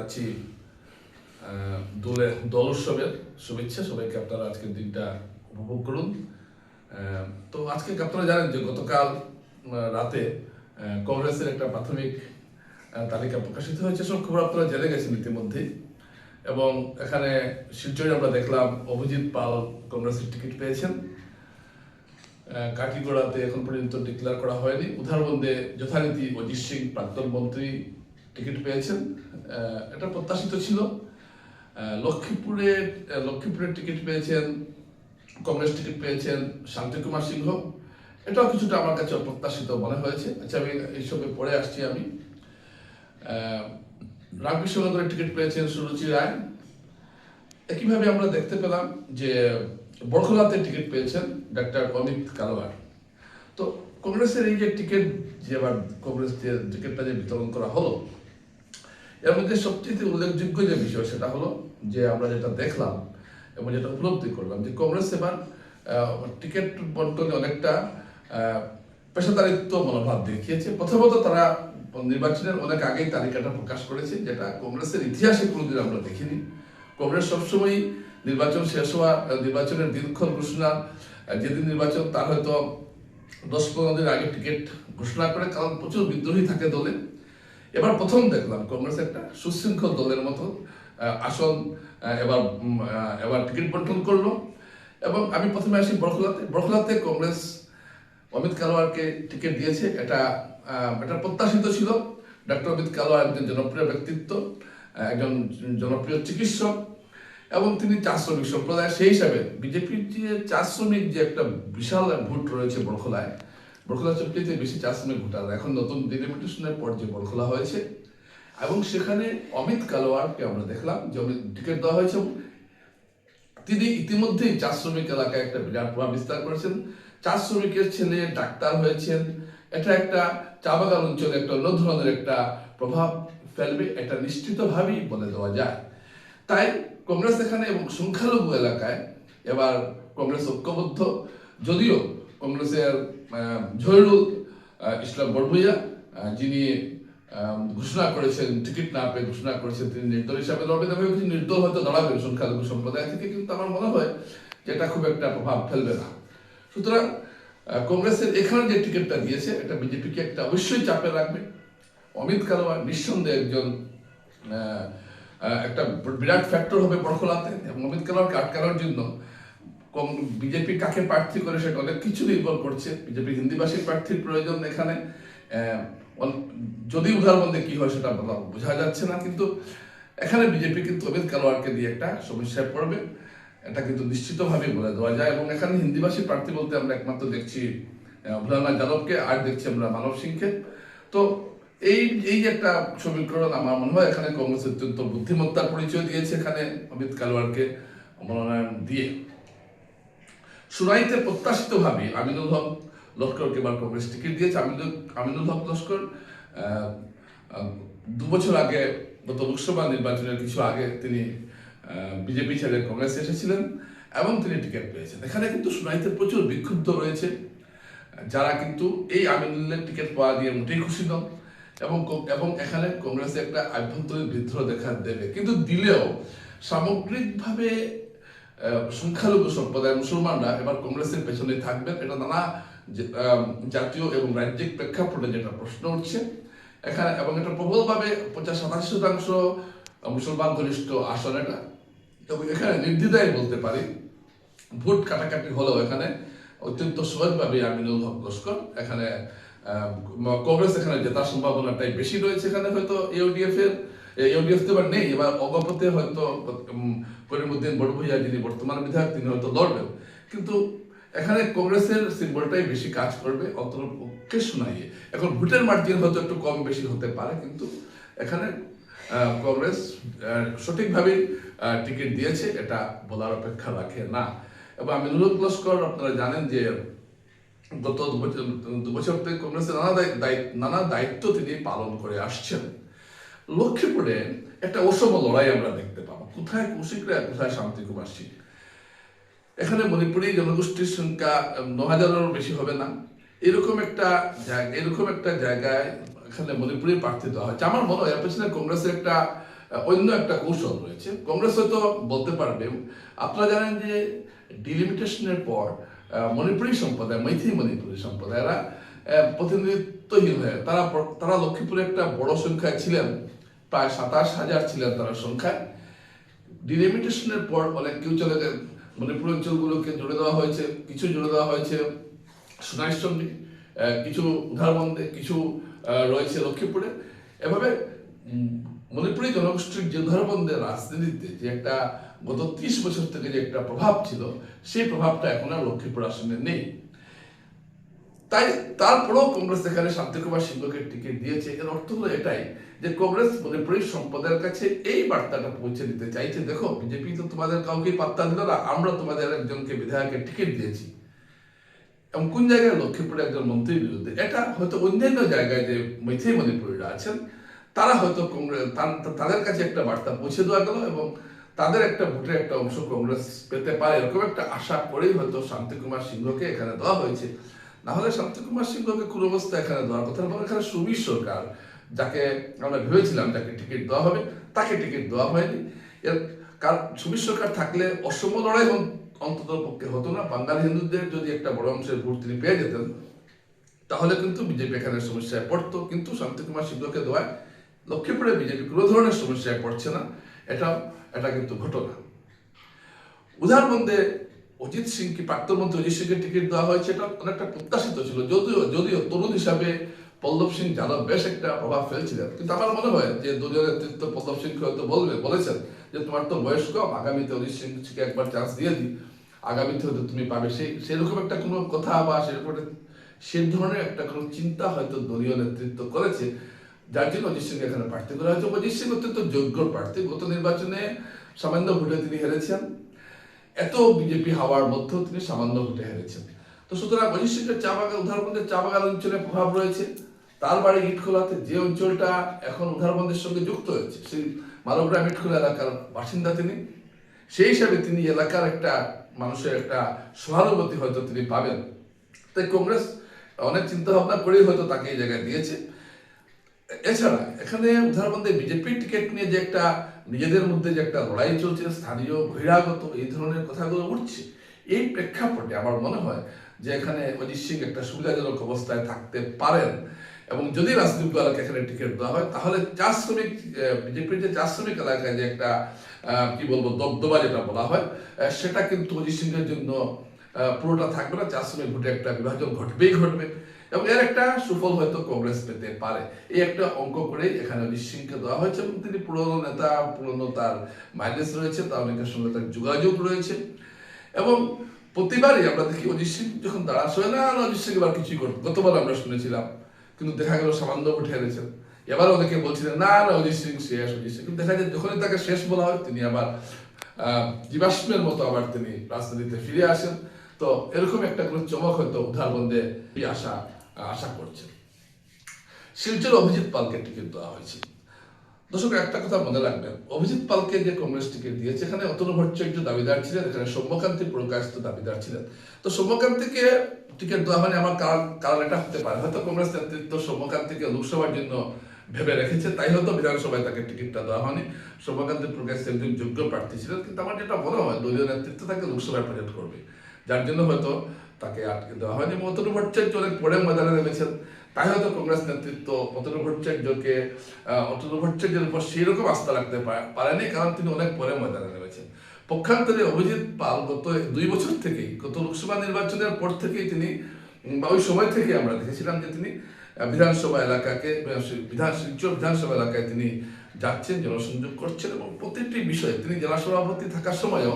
জানাচ্ছি দোল উৎসবের শুভেচ্ছা। সবাইকে আপনারা আজকের দিনটা উপভোগ করুন। তো আজকে আপনারা জানেন যে গতকাল রাতে কংগ্রেসের একটা প্রাথমিক তালিকা প্রকাশিত হয়েছে। সব খবর আপনারা জেনে গেছেন ইতিমধ্যেই। এবং এখানে শিলচরে আমরা দেখলাম অভিজিৎ পাল কংগ্রেসের টিকিট পেয়েছেন। কাটিগড়াতে এখন পর্যন্ত ডিক্লেয়ার করা হয়নি। উধারবন্দে যথারীতি অজিত সিং প্রাক্তন মন্ত্রী টিকিট পেয়েছেন, এটা প্রত্যাশিত ছিল। লক্ষ্মীপুরের টিকিট পেয়েছেন, কংগ্রেস টিকিট পেয়েছেন শান্তি কুমার সিংহ, এটাও কিছুটা আমার কাছে অপ্রত্যাশিত মনে হয়েছে। আচ্ছা, আমি এইসবে পরে আসছি। আমি রামকৃষ্ণনগরের টিকিট পেয়েছেন সুরুচি রায়। একইভাবে আমরা দেখতে পেলাম যে বড়খলাতে টিকিট পেয়েছেন ডাক্তার অমিত কালোয়ার। তো কংগ্রেসের এই যে টিকিট, যে এবার কংগ্রেস যে টিকিটটা যে বিতরণ করা হলো, এর মধ্যে সবচেয়ে উল্লেখযোগ্য যে বিষয় সেটা হলো যে আমরা যেটা দেখলাম এবং যেটা উপলব্ধি করলাম যে কংগ্রেস এবার টিকিট বন্টনে অনেকটা পেশাদারিত্ব মনোভাব দেখিয়েছে। প্রথমত তারা নির্বাচনের অনেক আগেই তালিকাটা প্রকাশ করেছে, যেটা কংগ্রেসের ইতিহাসে কোনোদিন আমরা দেখিনি। কংগ্রেস সবসময় নির্বাচন শেষ হওয়া, নির্বাচনের দিনক্ষণ ঘোষণা, যেদিন নির্বাচন তার হয়তো 10-15 দিন আগে টিকিট ঘোষণা করে, কারণ প্রচুর বিদ্রোহী থাকে দলে। এবার প্রথম দেখলাম কংগ্রেস একটা সুশৃঙ্খল দলের মতো আসন এবার টিকিট বন্টন করলো। এবং আমি প্রথমে আসি বড়খলাতে কংগ্রেস অমিত কালোয়ারকে টিকিট দিয়েছে। এটা প্রত্যাশিত ছিল। ডক্টর অমিত কালোয়ার একজন জনপ্রিয় ব্যক্তিত্ব, একজন জনপ্রিয় চিকিৎসক, এবং তিনি চা শ্রমিক সম্প্রদায়। সেই হিসাবে বিজেপির যে চা শ্রমিক যে একটা বিশাল ভোট রয়েছে বড়খলায়, বড়খলা সবচেয়ে বেশি চা শ্রমিক ভোটার এখন নতুন ডিলিমিটেশনের পর যে বড়খলা হয়েছে, এবং সেখানে অমিত কালোয়ারকে আমরা দেখলাম যে টিকিট দেওয়া হয়েছে। তিনি ইতিমধ্যেই চা শ্রমিক এলাকায় একটা বিরাট প্রভাব বিস্তার করেছেন। চা শ্রমিকের ছেলে ডাক্তার হয়েছেন, এটা একটা চা বাগান অঞ্চলে একটা অন্য ধরনের একটা প্রভাব ফেলবে, এটা নিশ্চিতভাবেই বলে দেওয়া যায়। তাই কংগ্রেস এখানে এবং সংখ্যালঘু এলাকায় এবার কংগ্রেস ঐক্যবদ্ধ। যদিও কংগ্রেসের জহিরুল ইসলাম বড়ভুইয়া, যিনি ঘোষণা করেছেন, টিকিট না পেয়ে ঘোষণা করেছেন তিনি নির্দল হিসাবে লড়বেন, এবং নির্দল হয়তো দাঁড়াবেন সংখ্যালঘু সম্প্রদায় থেকে, কিন্তু আমার মনে হয় যে এটা খুব একটা প্রভাব ফেলবে না। সুতরাং কংগ্রেসের এখানে যে টিকিটটা দিয়েছে এটা বিজেপিকে একটা অবশ্যই চাপে রাখবে। অমিত কালোয়ার নিঃসন্দেহে একজন একটা বিরাট ফ্যাক্টর হবে বড়খলাতে, এবং অমিত কালোয়ারকে আটকানোর জন্য বিজেপি কাকে প্রার্থী করে সেটা অনেক কিছু নির্ভর করছে। বিজেপি হিন্দিভাষী প্রার্থীর প্রয়োজন এখানে, যদি উদাহরণে কি হয় সেটা বোঝা যাচ্ছে না, কিন্তু এখানে বিজেপি কিন্তু অমিত কালোয়ারকে দিয়ে একটা সমস্যায় পড়বে, এটা কিন্তু নিশ্চিতভাবে বলে দেওয়া যায়। এবং এখানে হিন্দিভাষী প্রার্থী বলতে আমরা একমাত্র দেখছি ভোলানাথ যাদবকে, আর দেখছি আমরা মানব সিংকে। তো এই যে একটা সমীকরণ, আমার মনে হয় এখানে কংগ্রেস অত্যন্ত বুদ্ধিমত্তার পরিচয় দিয়েছে এখানে অমিত কালোয়ারকে মনোনয়ন দিয়ে। সুরাইতে প্রত্যাশিতভাবে আমিনুল হক লস্করকে এবার কংগ্রেস টিকিট দিয়েছে। আমিনুল হক লস্কর 2 বছর আগে, গত লোকসভা নির্বাচনের কিছু আগে তিনি বিজেপি ছেড়ে কংগ্রেসে এসেছিলেন এবং তিনি টিকিট পেয়েছেন। এখানে কিন্তু সুরাইতে প্রচুর বিক্ষুব্ধ রয়েছে, যারা কিন্তু এই আমিনুলের টিকিট পাওয়া দিয়ে মোটেই খুশি নন, এবং এখানে কংগ্রেসে একটা আভ্যন্তরীণ বিদ্রোহ দেখা দেবে। কিন্তু দিলেও সামগ্রিকভাবে সংখ্যালঘু সম্প্রদায় মুসলমানরা এবার কংগ্রেসের পেছনে থাকবেন, এটা নানা জাতীয় এবং রাজ্যিক প্রেক্ষাপটে যেটা প্রশ্ন উঠছে এখানে, এবং এটা প্রবলভাবে 50-87% মুসলমান ঘনিষ্ঠ আসন এটা। এবং এখানে নির্দ্বিধায় বলতে পারি ভোট কাটাকাটি হলেও এখানে অত্যন্ত সহজভাবে আমিনুল হক লস্কর এখানে কংগ্রেস এখানে জেতার সম্ভাবনাটাই বেশি রয়েছে। এখানে হয়তো ইউডিএফ তো এবার নেই, এবার অগপতে হয়তো করিমউদ্দিন বড়ভুইয়া, যিনি বর্তমান বিধায়ক, তিনি হয়তো লড়বেন, কিন্তু এখানে কংগ্রেসের সিম্বলটাই বেশি কাজ করবে অন্তরপক্ষে শোনাইয়ে। এখন ভোটের মার্জিন হয়তো একটু কম বেশি হতে পারে, কিন্তু এখানে কংগ্রেস সঠিকভাবে টিকিট দিয়েছে এটা বলার অপেক্ষা রাখে না। এবং আমিনুল হক লস্কর আপনারা জানেন যে গত 2 বছর থেকে কংগ্রেসের নানা দায়িত্ব তিনি পালন করে আসছেন। লক্ষ্মীপুরে একটা অসম লড়াই আমরা দেখতে পাবো, কোথায় কৌশিকরা, কোথায় শান্তি কুমার সিং। এখানে মণিপুরী জনগোষ্ঠীর সংখ্যা 9,000-এরও বেশি হবে না, এরকম একটা জায়গায় এখানে মণিপুরের প্রার্থী দেওয়া হচ্ছে। আমার মনে হয় এর পেছনে কংগ্রেসের একটা অন্য একটা কৌশল রয়েছে। কংগ্রেস হয়তো বলতে পারবে, আপনারা জানেন যে ডিলিমিটেশনের পর মণিপুরী সম্প্রদায়, মণিপুরী সম্প্রদায়রা প্রতিনিধিত্বহীন হয়ে তারা লক্ষ্মীপুরে একটা বড় সংখ্যায় ছিলেন, প্রায় 27,000 ছিলেন তারা সংখ্যায়। ডিলিমিটেশনের পর অনেক কেউ চলে যায়, মণিপুর অঞ্চলগুলোকে জুড়ে দেওয়া হয়েছে, কিছু জুড়ে দেওয়া হয়েছে সোনাইর সঙ্গে, কিছু উধারবন্দে, কিছু রয়েছে লক্ষ্মীপুরে। এভাবে মণিপুরী জনগোষ্ঠীর যে উধারবন্দের রাজনীতিতে যে একটা গত 30 বছর থেকে যে একটা প্রভাব ছিল, সেই প্রভাবটা এখন আর লক্ষ্মীপুর আসনে নেই। তাই তারপরেও কংগ্রেস এখানে শান্তিকুমার সিংহকে টিকিট দিয়েছে। এর অর্থ হলো এটাই যে কংগ্রেস মণিপুরী সম্প্রদায়ের কাছে এই বার্তাটা পৌঁছে দিতে চাইছে, দেখো বিজেপি তো তোমাদের কাউকে পাত্তা দিল না, আমরা তোমাদের একজনকে বিধায়কের টিকিট দিয়েছি। এবং কোন জায়গায়? লক্ষ্মীপুরে একজন মন্ত্রীর বিরুদ্ধে। এটা হয়তো অন্যান্য জায়গায় যে মণিপুরীরা আছেন তারা হয়তো কংগ্রেস তাদের কাছে একটা বার্তা পৌঁছে দেওয়া গেল এবং তাদের একটা ভোটের একটা অংশ কংগ্রেস পেতে পারে, এরকম একটা আশা করেই হয়তো শান্তিকুমার সিংহকে এখানে দেওয়া হয়েছে। না হলে শান্তিকুমার সিংহকে কোন অবস্থায় এখানে দেওয়ার কথা এবং এখানে সুবীর সরকার, যাকে আমরা ভেবেছিলাম যাকে টিকিট দেওয়া হবে, তাকে টিকিট দেওয়া হয়নি। এর কারণ সুবীর সরকার থাকলে অসম্য লড়াই অন্তত পক্ষে হতো না। বাঙালি হিন্দুদের যদি একটা বড় অংশের ভোট তিনি পেয়ে যেতেন, তাহলে কিন্তু বিজেপি এখানে সমস্যায় পড়তো। কিন্তু শান্তিকুমার সিংহকে দেওয়ায় লক্ষ্মীপুরে বিজেপি কোনো ধরনের সমস্যায় পড়ছে না, এটা কিন্তু ঘটনা। উদাহরণে অজিত সিংকে, প্রাক্তন মন্ত্রী অজিত সিংকে টিকিট দেওয়া হয়েছে, এটা অনেকটা প্রত্যাশিত ছিল। যদিও তরুণ হিসাবে পল্লব সিং যাদব বেশ একটা প্রভাব ফেলছিলেন, কিন্তু আমার মনে হয় যে দলীয় নেতৃত্ব পল্লব সিংকে হয়তো বলেছেন যে তোমার তো বয়স কম, আগামীতে অজিত সিংকে একবার চান্স দিয়ে দিই, আগামীতে হয়তো তুমি পাবে। সেরকম একটা কোনো কথা বা সে ধরনের একটা কোনো চিন্তা হয়তো দলীয় নেতৃত্ব করেছে, যার জন্য অজিত সিংকে এখানে প্রার্থী করা হয়েছে। অজিত সিং অত্যন্ত যোগ্য প্রার্থী, গত নির্বাচনে সামান্য ভোটে তিনি হেরেছেন, এত বিজেপি হওয়ার মধ্যেও তিনি সামান্য ভোটে হেরেছেন। তো সুতরাং অজিত সিংয়ের চা বাগান, উধারবন্দের চা বাগান অঞ্চলে প্রভাব রয়েছে। তার বাড়ি ইটখোলাতে, যে অঞ্চলটা এখন উধারবন্দের সঙ্গে যুক্ত হয়েছে, সেই মালগ্রাম ইটখোলা এলাকার বাসিন্দা তিনি। সেই হিসাবে তিনি এলাকার একটা মানুষের একটা সহানুভূতি হয়তো তিনি পাবেন। তাই কংগ্রেস অনেক চিন্তা ভাবনা করেই হয়তো তাকে এই জায়গায় দিয়েছে। এছাড়া এখানে উদাহরণে বিজেপির টিকিট নিয়ে যে একটা নিজেদের মধ্যে যে একটা লড়াই চলছে, স্থানীয় বহিরাগত এই ধরনের কথাগুলো উঠছে, এই প্রেক্ষাপটে আমার মনে হয় যে এখানে অজিত সিং একটা সুবিধাজনক অবস্থায় থাকতে পারেন। এবং যদি রাজনীতি এলাকায় এখানে টিকিট দেওয়া হয়, তাহলে চা শ্রমিক, বিজেপির যে চা শ্রমিক এলাকায় যে একটা কি বলবো দবদবা যেটা বলা হয়, সেটা কিন্তু অজিত সিং এর জন্য পুরোটা থাকবে না। চা শ্রমিক ভোটে একটা বিভাজন ঘটবে এবং এর একটা সুফল হয়তো কংগ্রেস পেতে পারে। এই একটা অঙ্ক করেই এখানে অজিত সিংকে দেওয়া হয়েছে এবং তিনি পুরনো নেতা, পুরনো তার মাইলেজ রয়েছে, তার অনেকের সঙ্গে তার যোগাযোগ রয়েছে। এবং প্রতিবারই আমরা দেখি অজিত সিং যখন দাঁড়া শোয় না, অজিত সিং এবার কিছুই করতো। গতবার আমরা শুনেছিলাম, কিন্তু দেখা গেল সামান্য ভোটে হেরেছেন। এবার অনেকে বলছিলেন না অজিত সিং শেষ, কিন্তু দেখা যায় যখনই তাকে শেষ বলা হয় তিনি আবার জীবাশ্মের মতো আবার তিনি রাজনীতিতে ফিরে আসেন। তো এরকম একটা কোনো চমক হয়তো উদাহরণে আশা করছেন। শিলচর অভিজিৎ পালকে টিকিট দেওয়া হয়েছে। দর্শক একটা কথা মনে রাখবেন, অভিজিৎ পালকে যে কংগ্রেস টিকিট দিয়েছে, এখানে অতনু ভট্টাচার্য দাবিদার ছিলেন, এখানে সৌম্যকান্তি প্রকাশিত দাবিদার ছিলেন। তো সৌম্যকান্তিকে টিকিট দেওয়া হয়নি, আমার কারণ এটা হতে পারে হয়তো কংগ্রেস নেতৃত্ব সৌম্যকান্তিকে লোকসভার জন্য ভেবে রেখেছে, তাই হয়তো বিধানসভায় তাকে টিকিটটা দেওয়া হয়নি। সৌম্যকান্তি প্রকাশ একজন যোগ্য প্রার্থী ছিলেন, কিন্তু আমার যেটা মনে হয় দলীয় নেতৃত্ব তাকে লোকসভায় প্রেজেন্ট করবে, যার জন্য হয়তো তাকে আটকে দেওয়া হয়নি। অতনু ভট্টাচার্য অনেক পরে ময়দানে নেমেছেন, তাই হয়তো কংগ্রেস নেতৃত্ব অতনু ভট্টাচার্যের উপর সেই রকম আস্থা রাখতে পারেনি, কারণ তিনি অনেক পরে ময়দানে নেমেছেন। পক্ষান্তরে অভিজিৎ পাল গত 2 বছর থেকেই, গত লোকসভা নির্বাচনের পর থেকেই তিনি, বা ওই সময় থেকে আমরা দেখেছিলাম যে তিনি বিধানসভা এলাকাকে, শিলচর বিধানসভা এলাকায় তিনি যাচ্ছেন, জনসংযোগ করছেন এবং প্রতিটি বিষয়ে তিনি জেলা সভাপতি থাকার সময়ও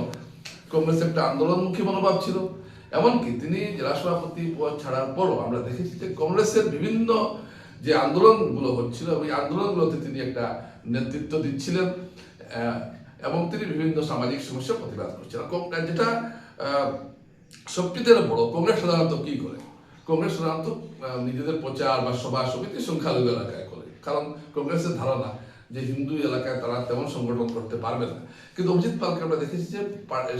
কংগ্রেস একটা আন্দোলনমুখী মনোভাব ছিল। এমনকি তিনি জেলা সভাপতি পদ ছাড়ার পরও আমরা দেখেছি যে কংগ্রেসের বিভিন্ন যে আন্দোলনগুলো হচ্ছিল, ওই আন্দোলনগুলোতে তিনি একটা নেতৃত্ব দিচ্ছিলেন এবং তিনি বিভিন্ন সামাজিক সমস্যা প্রতিবাদ করছিলেন। যেটা সবচেয়ে বড়, কংগ্রেস সাধারণত কি করে? কংগ্রেস সাধারণত নিজেদের প্রচার বা সভা সমিতি সংখ্যালঘু এলাকায় করে, কারণ কংগ্রেসের ধারণা যে হিন্দু এলাকায় তারা তেমন সংগঠন করতে পারবে না। কিন্তু অভিজিৎ পালকে আমরা দেখেছি যে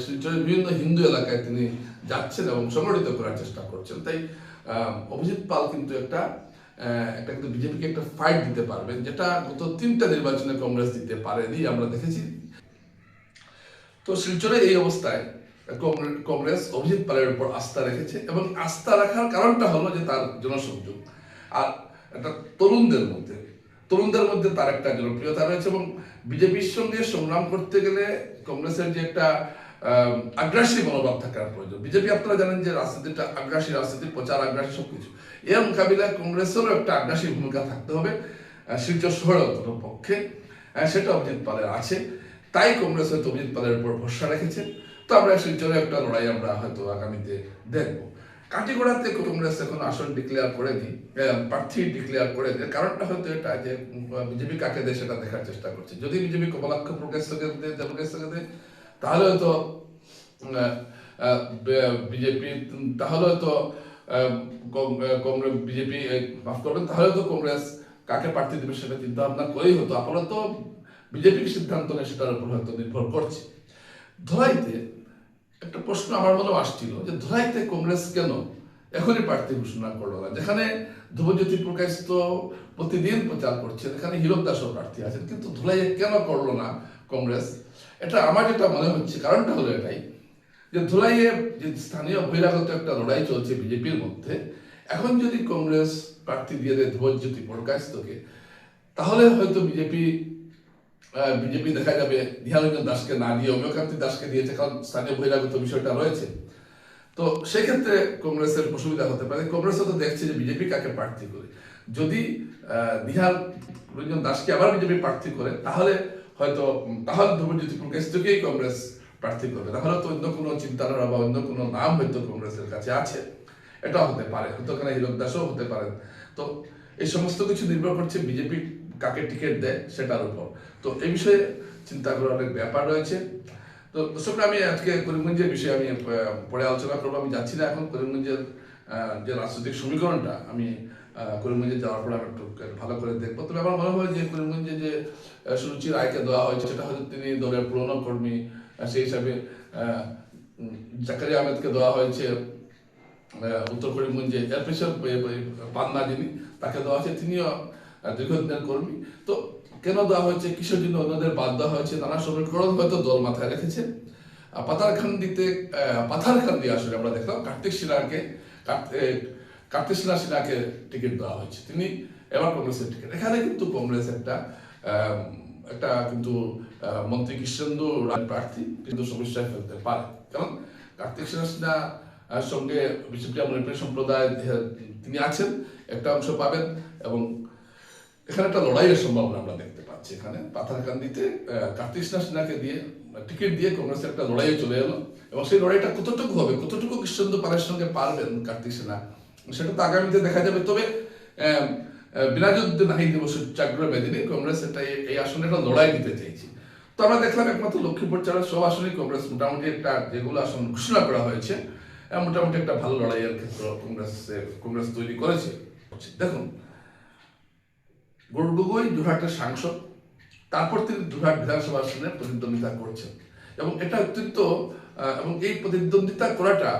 শিলচরের বিভিন্ন হিন্দু এলাকায় তিনি যাচ্ছেন এবং সংগঠিত করার চেষ্টা করছেন। তাই অভিজিৎ পাল কিন্তু একটা একটা কিন্তু বিজেপিকে একটা ফাইট দিতে পারবেন, যেটা গত 3টা নির্বাচনে কংগ্রেস দিতে পারেনি, আমরা দেখেছি। তো শিলচরে এই অবস্থায় কংগ্রেস অভিজিৎ পালের উপর আস্থা রেখেছে, এবং আস্থা রাখার কারণটা হলো যে তার জনসংযোগ আর একটা তরুণদের মধ্যে তার একটা জনপ্রিয়তা রয়েছে। এবং বিজেপির সঙ্গে সংগ্রাম করতে গেলে কংগ্রেসের যে একটা আগ্রাসী মনোভাব থাকার প্রয়োজন। বিজেপি আপনারা জানেন যে রাজনীতিটা আগ্রাসী রাজনীতি, প্রচার আগ্রাসী সবকিছু। এর মোকাবিলায় কংগ্রেসেরও একটা আগ্রাসী ভূমিকা থাকতে হবে শিলচর শহরে অন্তত পক্ষে, সেটা অভিজিৎ পালের আছে। তাই কংগ্রেস হয়তো অভিজিৎ পালের উপর ভরসা রেখেছে। তো আমরা শিলচরে একটা লড়াই আমরা হয়তো আগামীতে দেখবো। কাটিগড়াতে কংগ্রেস এখন আসন ডিক্লেয়ার করেনি, প্রার্থী ডিক্লেয়ার করে দেয়। কারণটা হয়তো এটা যে বিজেপি কাকে দেয় সেটা দেখার চেষ্টা করছে। যদি বিজেপি কমলাক্ষ প্রকাশকে দেয় তাহলে হয়তো বিজেপি তাহলে হয়তো বিজেপি মাফ করবেন, তাহলে হয়তো কংগ্রেস কাকে প্রার্থী দেবে সেটা চিন্তা ভাবনা করেই হতো। আপাতত বিজেপির সিদ্ধান্ত নেই, সেটার উপর হয়তো নির্ভর করছে। ধলাইতে একটা প্রশ্ন আমার মনেও আসছিল যে ধলাইতে কংগ্রেস কেন এখনই প্রার্থী ঘোষণা করলো না, যেখানে ধ্রুবজ্যোতি প্রকাশ তো প্রতিদিন প্রচার করছে, এখানে হীরক দাসও প্রার্থী আছেন, কিন্তু ধুলাইয়ে কেন করলো না কংগ্রেস? এটা আমার যেটা মনে হচ্ছে কারণটা হলো এটাই যে ধুলাইয়ে যে স্থানীয় বহিরাগত একটা লড়াই চলছে বিজেপির মধ্যে, এখন যদি কংগ্রেস প্রার্থী দিয়ে দেয় ধ্রুবজ্যোতি প্রকাশকে, তাহলে হয়তো বিজেপি দেখা যাবে নিহারঞ্জন দাসকে না দিয়ে অমিয়কান্তি দাসকে দিয়েছে, কারণ স্থানীয় বহিরাগত বিষয়টা রয়েছে। তো সেক্ষেত্রে কংগ্রেসের অসুবিধা হতে পারে। কংগ্রেস তো দেখছে যে বিজেপি কাকে প্রার্থী করে, যদি নিহারঞ্জন দাসকে আবার বিজেপি প্রার্থী করে তাহলে ধ্রুবজ্যোতি প্রকাশকেই কংগ্রেস প্রার্থী করবে, তাহলে তো অন্য কোনো চিন্তাধারা বা অন্য কোনো নাম হয়তো কংগ্রেসের কাছে আছে, এটা হতে পারে, হয়তো এখানে হীরক দাসও হতে পারেন। তো এই সমস্ত কিছু নির্ভর করছে বিজেপি কাকে টিকিট দেয় সেটার উপর। তো এই বিষয়ে চিন্তা করার অনেক ব্যাপার রয়েছে। তো দর্শকরা, আমি আজকে করিমগঞ্জের বিষয়ে আমি পরে আলোচনা করবো। আমি যাচ্ছি না এখন করিমগঞ্জের যে রাজনৈতিক সমীকরণটা, আমি করিমগঞ্জে যাওয়ার পর আমি একটু ভালো করে দেখবো। তবে আমার মনে হয় যে করিমগঞ্জে যে সুরুচি রায়কে দেওয়া হয়েছে সেটা হয়তো তিনি দলের পুরনো কর্মী, সেই হিসাবে জাকারিয়া আহমেদকে দেওয়া হয়েছে উত্তর করিমগঞ্জে, এর পেছনে পান্না যিনি তাকে দেওয়া হয়েছে, তিনিও দীর্ঘদিনের কর্মী। তো কেন দেওয়া হয়েছে, কিসের জন্য অন্যদের বাদ দেওয়া হয়েছে, নানা সমীকরণ হয়তো দল মাথায় রেখেছে। পাথারকান্দি আসলে আমরা দেখলাম কার্তিক সিনহাকে টিকিট দেওয়া হয়েছে, তিনি এবার কংগ্রেসের টিকিট। এখানে কিন্তু কংগ্রেস একটা কিন্তু মন্ত্রী কৃষ্ণেন্দু প্রার্থী কিন্তু সমস্যায় ফেলতে পারে, কারণ কার্তিক সিনহার সঙ্গে বিজেপি মণিপুরী সম্প্রদায় তিনি আছেন, একটা অংশ পাবেন, এবং এখানে একটা লড়াইয়ের সম্ভাবনা আমরা দেখতে পাচ্ছি। এখানে পাথারকান্দিতে কার্তিক সিনহাকে দিয়ে টিকিট দিয়ে কংগ্রেসের একটা লড়াইয়ে চলে এলো, এবং সেই লড়াইটা কতটুকু হবে, কতটুকু কৃষ্ণেন্দু পালের সঙ্গে পারবেন কার্তিক সিনহা, সেটা তো আগামীতে দেখা যাবে। তবে বিরাজুদ্দিন নাহিদ সত্যাগ্রহ মেদিনী কংগ্রেস এই আসনে একটা লড়াই দিতে চাইছে। তো আমরা দেখলাম একমাত্র লক্ষ্মীপুর ছাড়া সব আসনেই কংগ্রেস মোটামুটি একটা, যেগুলো আসন ঘোষণা করা হয়েছে, মোটামুটি একটা ভালো লড়াইয়ের ক্ষেত্র কংগ্রেস তৈরি করেছে। দেখুন, গৌর গগৈ যোরহাটের সাংসদ, তারপর তিনি যোরহাট বিধানসভা আসনে প্রতিদ্বন্দ্বিতা করছেন, এবং এটা অত্যন্ত এবং এই প্রতিদ্বন্দ্বিতা করাটা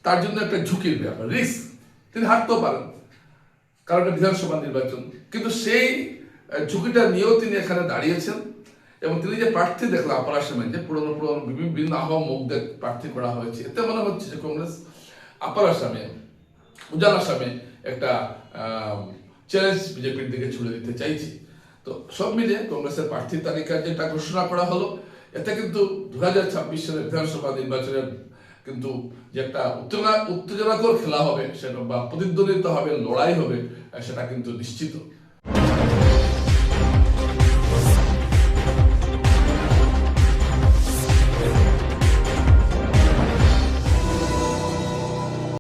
তার জন্য একটা ঝুঁকির ব্যাপার, রিস্ক। তিনি হারতেও পারেন, কারণ এটা বিধানসভা নির্বাচন, কিন্তু সেই ঝুঁকিটা নিয়েও তিনি এখানে দাঁড়িয়েছেন। এবং তিনি যে প্রার্থী দেখলাম আপার আসামে, যে পুরনো বিভিন্ন আহমদের প্রার্থী করা হয়েছে, এতে মনে হচ্ছে যে কংগ্রেস আপার আসামে, উজান আসামে একটা চ্যালেঞ্জ বিজেপির দিকে ছুড়ে দিতে চাইছে। তো সব মিলে কংগ্রেসের প্রার্থী তালিকা যেটা ঘোষণা করা হলো, এতে কিন্তু 2026 সালের বিধানসভা নির্বাচনের কিন্তু যে একটা উত্তেজনাকর খেলা হবে সেটা, বা প্রতিদ্বন্দ্বিতা হবে, লড়াই হবে, সেটা কিন্তু নিশ্চিত।